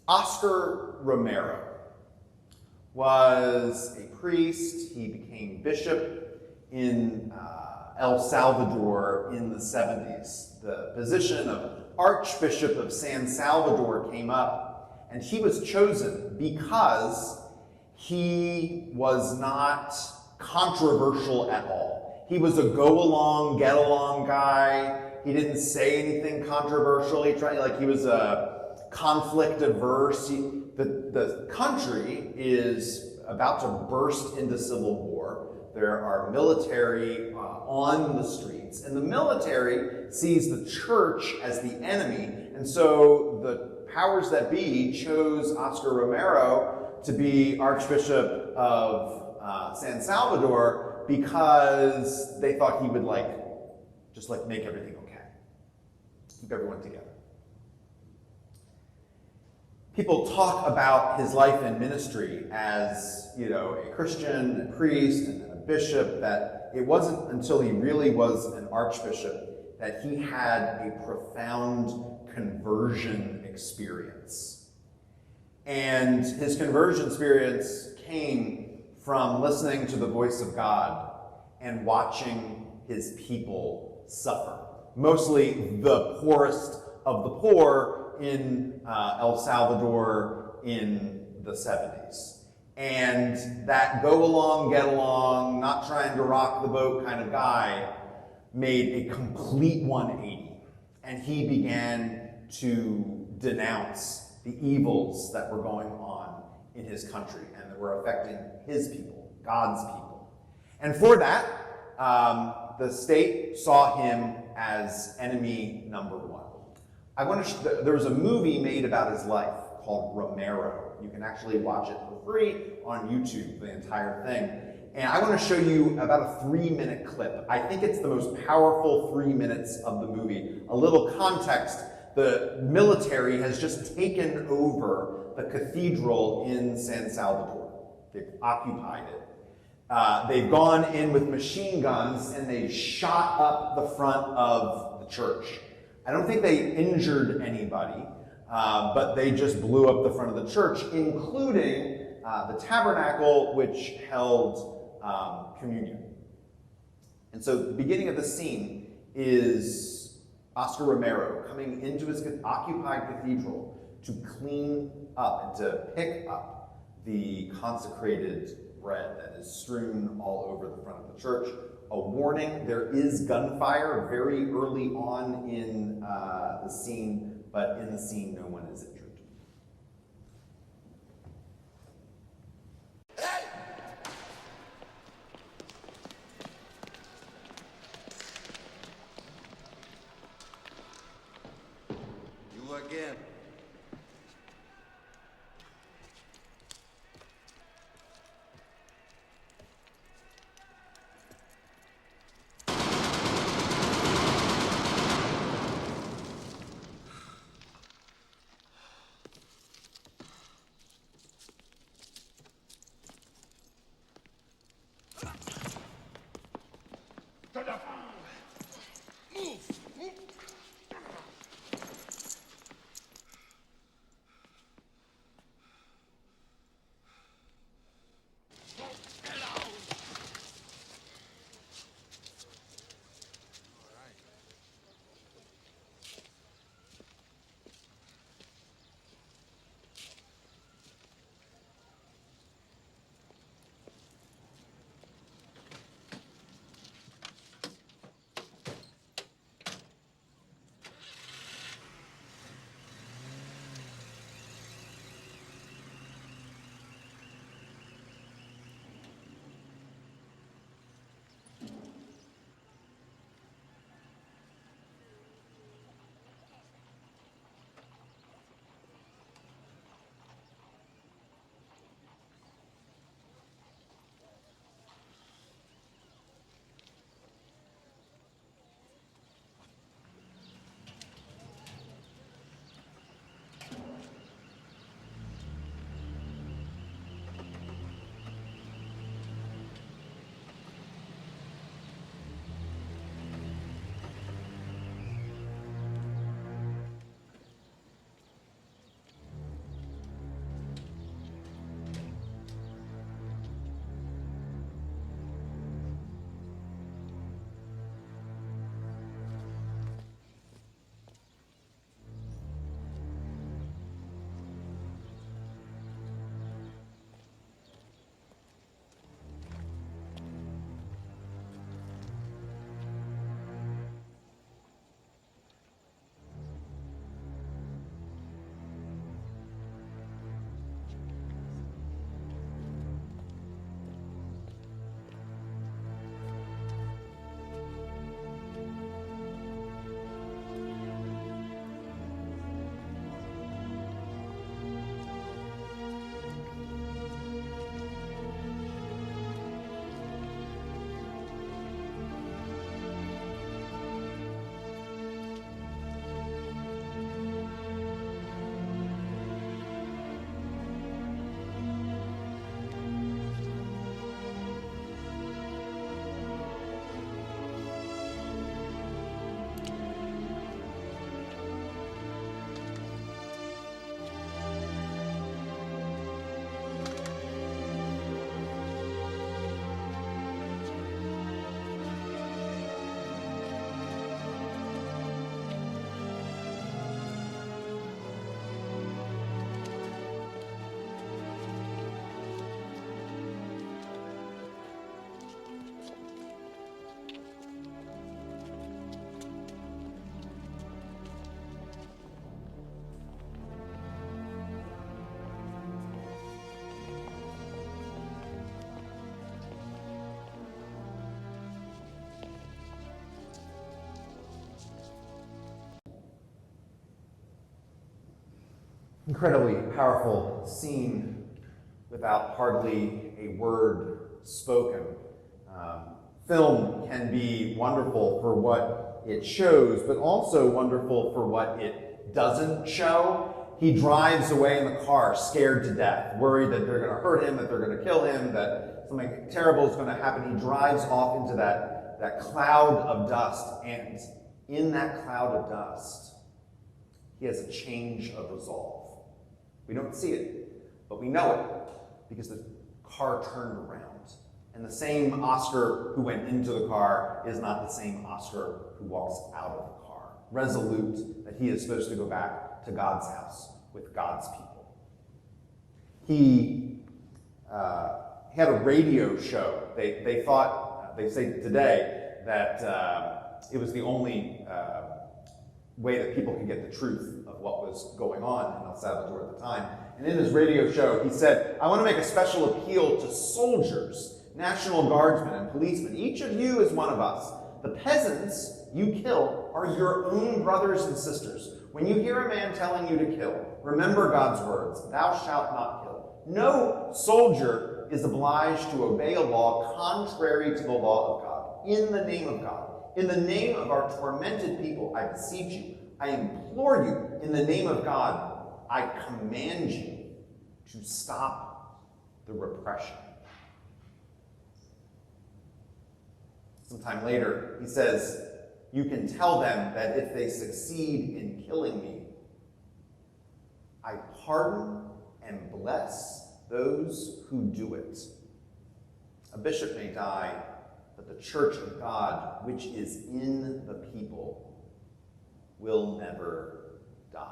Oscar Romero was a priest. He became bishop in El Salvador in the 70s. The position of Archbishop of San Salvador came up, and he was chosen because he was not controversial at all. He was a go-along, get-along guy. He didn't say anything controversial. He was a conflict averse. The country is about to burst into civil war. There are military on the streets, and the military sees the church as the enemy, and so the powers that be chose Oscar Romero to be Archbishop of San Salvador because they thought he would just make everything okay, keep everyone together. People talk about his life and ministry as, a Christian, a priest, and a bishop, that it wasn't until he really was an archbishop that he had a profound conversion experience. And his conversion experience came from listening to the voice of God and watching his people suffer. Mostly the poorest of the poor in El Salvador in the 70s. And that go along, get along, not trying to rock the boat kind of guy made a complete 180. And he began to denounce the evils that were going on in his country and that were affecting his people, God's people. And for that, the state saw him as enemy number one. There was a movie made about his life called Romero. You can actually watch it for free on YouTube, the entire thing. And I want to show you about a 3-minute clip. I think it's the most powerful 3 minutes of the movie. A little context: the military has just taken over the cathedral in San Salvador. They've occupied it. They've gone in with machine guns and they've shot up the front of the church. I don't think they injured anybody, but they just blew up the front of the church, including the tabernacle, which held communion. And so the beginning of the scene is Oscar Romero coming into his occupied cathedral to clean up and to pick up the consecrated bread that is strewn all over the front of the church. A warning: there is gunfire very early on in the scene, but in the scene no one is injured. Hey! You again. Incredibly powerful scene without hardly a word spoken. Film can be wonderful for what it shows, but also wonderful for what it doesn't show. He drives away in the car, scared to death, worried that they're going to hurt him, that they're going to kill him, that something terrible is going to happen. He drives off into that cloud of dust, and in that cloud of dust, he has a change of resolve. We don't see it, but we know it because the car turned around. And the same Oscar who went into the car is not the same Oscar who walks out of the car, resolute that he is supposed to go back to God's house with God's people. He had a radio show. They thought, they say today, that it was the only way that people could get the truth of what was going on in El Salvador at the time. And in his radio show, he said, "I want to make a special appeal to soldiers, National Guardsmen, and policemen. Each of you is one of us. The peasants you kill are your own brothers and sisters. When you hear a man telling you to kill, remember God's words, 'Thou shalt not kill.' No soldier is obliged to obey a law contrary to the law of God. In the name of God, in the name of our tormented people, I beseech you, I implore you, in the name of God, I command you to stop the repression." Sometime later, he says, "You can tell them that if they succeed in killing me, I pardon and bless those who do it. A bishop may die, but the church of God, which is in the people, will never die."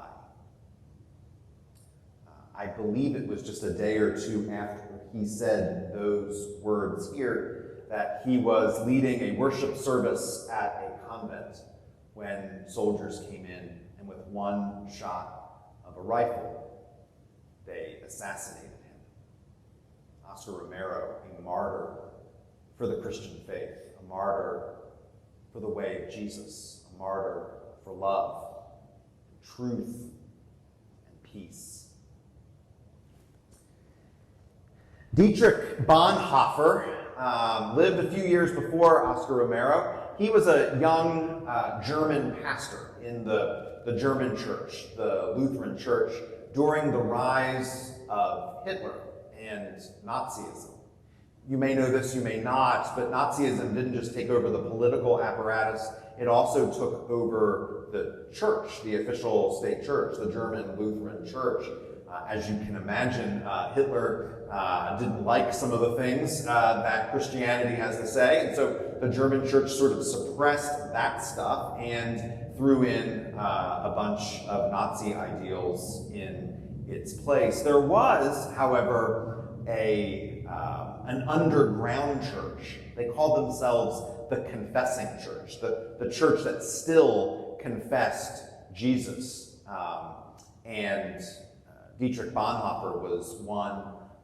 I believe it was just a day or two after he said those words here that he was leading a worship service at a convent when soldiers came in, and with one shot of a rifle, they assassinated him. Oscar Romero, a martyr for the Christian faith, a martyr for the way of Jesus, a martyr for love, truth, and peace. Dietrich Bonhoeffer lived a few years before Oscar Romero. He was a young German pastor in the German church, the Lutheran church, during the rise of Hitler and Nazism. You may know this, you may not, but Nazism didn't just take over the political apparatus, it also took over the church, the official state church, the German Lutheran church. As you can imagine, Hitler didn't like some of the things that Christianity has to say, and so the German church sort of suppressed that stuff and threw in a bunch of Nazi ideals in its place. There was, however, an underground church. They called themselves the Confessing Church, the church that still confessed Jesus. Dietrich Bonhoeffer was one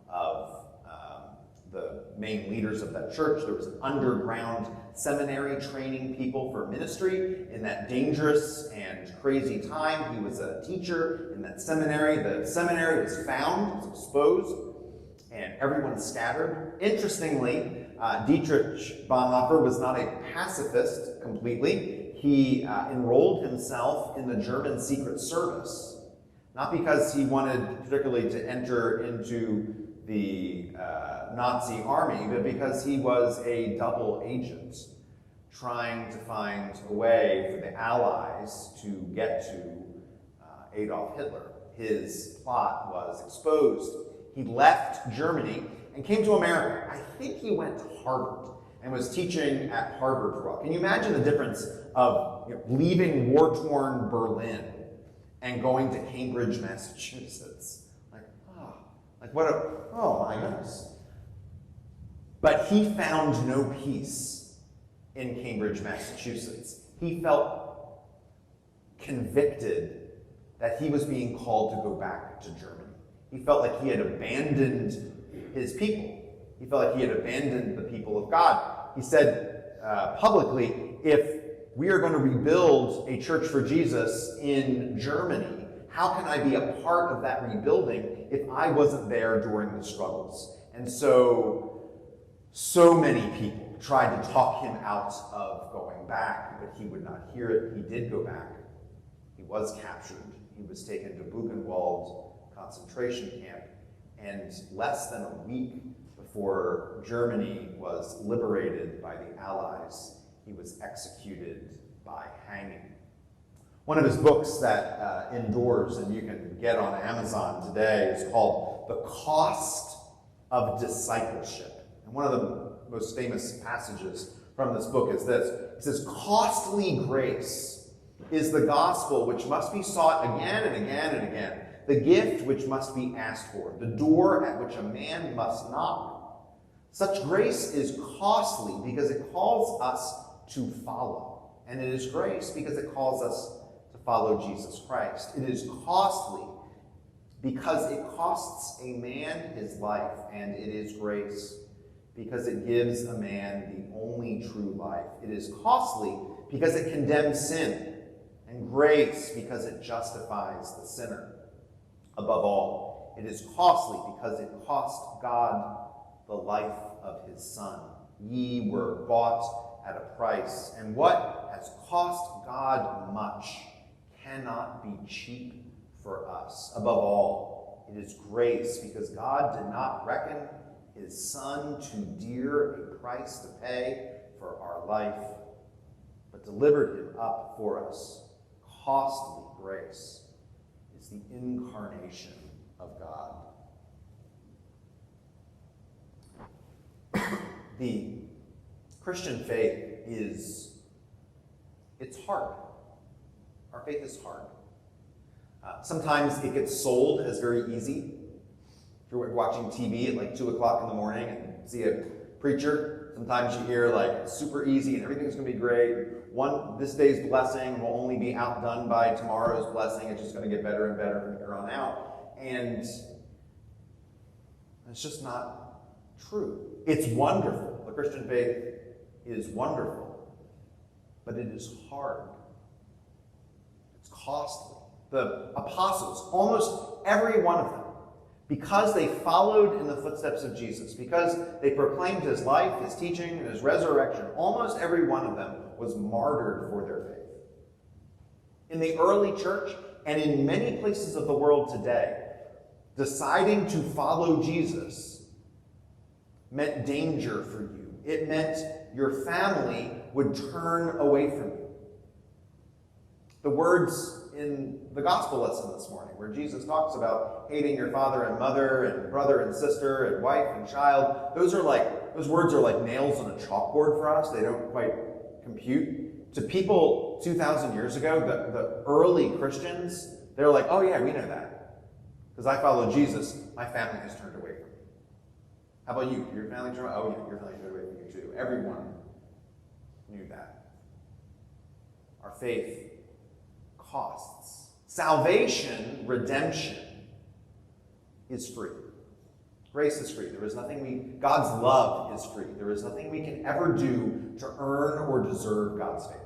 of the main leaders of that church. There was an underground seminary training people for ministry in that dangerous and crazy time. He was a teacher in that seminary. The seminary was found, was exposed, and everyone scattered. Interestingly, Dietrich Bonhoeffer was not a pacifist completely. He enrolled himself in the German Secret Service. Not because he wanted particularly to enter into the Nazi army, but because he was a double agent trying to find a way for the Allies to get to Adolf Hitler. His plot was exposed. He left Germany and came to America. I think he went to Harvard and was teaching at Harvard for a while. Can you imagine the difference of leaving war-torn Berlin and going to Cambridge, Massachusetts? Oh my goodness. But he found no peace in Cambridge, Massachusetts. He felt convicted that he was being called to go back to Germany. He felt like he had abandoned his people. He felt like he had abandoned the people of God. He said publicly, if we are going to rebuild a church for Jesus in Germany, how can I be a part of that rebuilding if I wasn't there during the struggles? And so many people tried to talk him out of going back, but he would not hear it. He did go back. He was captured. He was taken to Buchenwald concentration camp, and less than a week before Germany was liberated by the Allies, he was executed by hanging. One of his books that endures, and you can get on Amazon today, is called The Cost of Discipleship. And one of the most famous passages from this book is this. It says, "Costly grace is the gospel which must be sought again and again and again, the gift which must be asked for, the door at which a man must knock. Such grace is costly because it calls us to follow, and it is grace because it calls us to follow Jesus Christ. It is costly because it costs a man his life, and it is grace because it gives a man the only true life. It is costly because it condemns sin, and grace because it justifies the sinner. Above all, it is costly because it cost God the life of his Son. Ye were bought at a price, and what has cost God much cannot be cheap for us. Above all, it is grace because God did not reckon his Son too dear a price to pay for our life, but delivered him up for us. Costly grace is the incarnation of God." The Christian faith it's hard. Our faith is hard. Sometimes it gets sold as very easy. If you're watching TV at like 2 o'clock in the morning and see a preacher, sometimes you hear like it's super easy and everything's going to be great. This day's blessing will only be outdone by tomorrow's blessing. It's just going to get better and better from here on out. And it's just not true. It's wonderful. The Christian faith is wonderful, but it is hard. It's costly. The apostles, almost every one of them, because they followed in the footsteps of Jesus, because they proclaimed his life, his teaching, and his resurrection, almost every one of them was martyred for their faith. In the early church, and in many places of the world today, deciding to follow Jesus meant danger for you. It meant your family would turn away from you. The words in the gospel lesson this morning, where Jesus talks about hating your father and mother and brother and sister and wife and child, those words are like nails on a chalkboard for us. They don't quite compute. To people 2,000 years ago, the early Christians, they're like, oh yeah, we know that. Because I follow Jesus, my family has turned away from me. How about you? Your family turned away? Oh yeah, your family turned away from you too. Everyone knew that. Our faith costs. Salvation, redemption, is free. Grace is free. There is nothing God's love is free. There is nothing we can ever do to earn or deserve God's favor.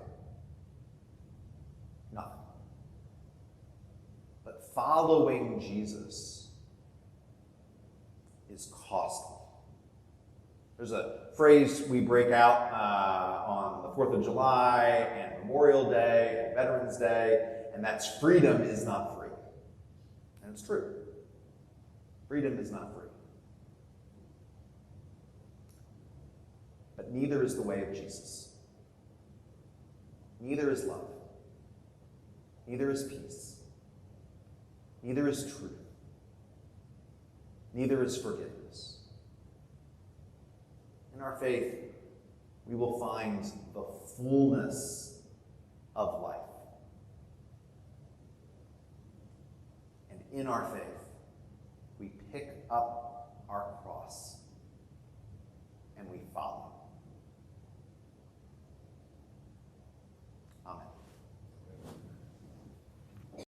Nothing. But following Jesus is costly. There's a phrase we break out on the 4th of July and Memorial Day and Veterans Day, and that's freedom is not free. And it's true. Freedom is not free. But neither is the way of Jesus. Neither is love. Neither is peace. Neither is truth. Neither is forgiveness. In our faith, we will find the fullness of life. And in our faith, we pick up our cross and we follow.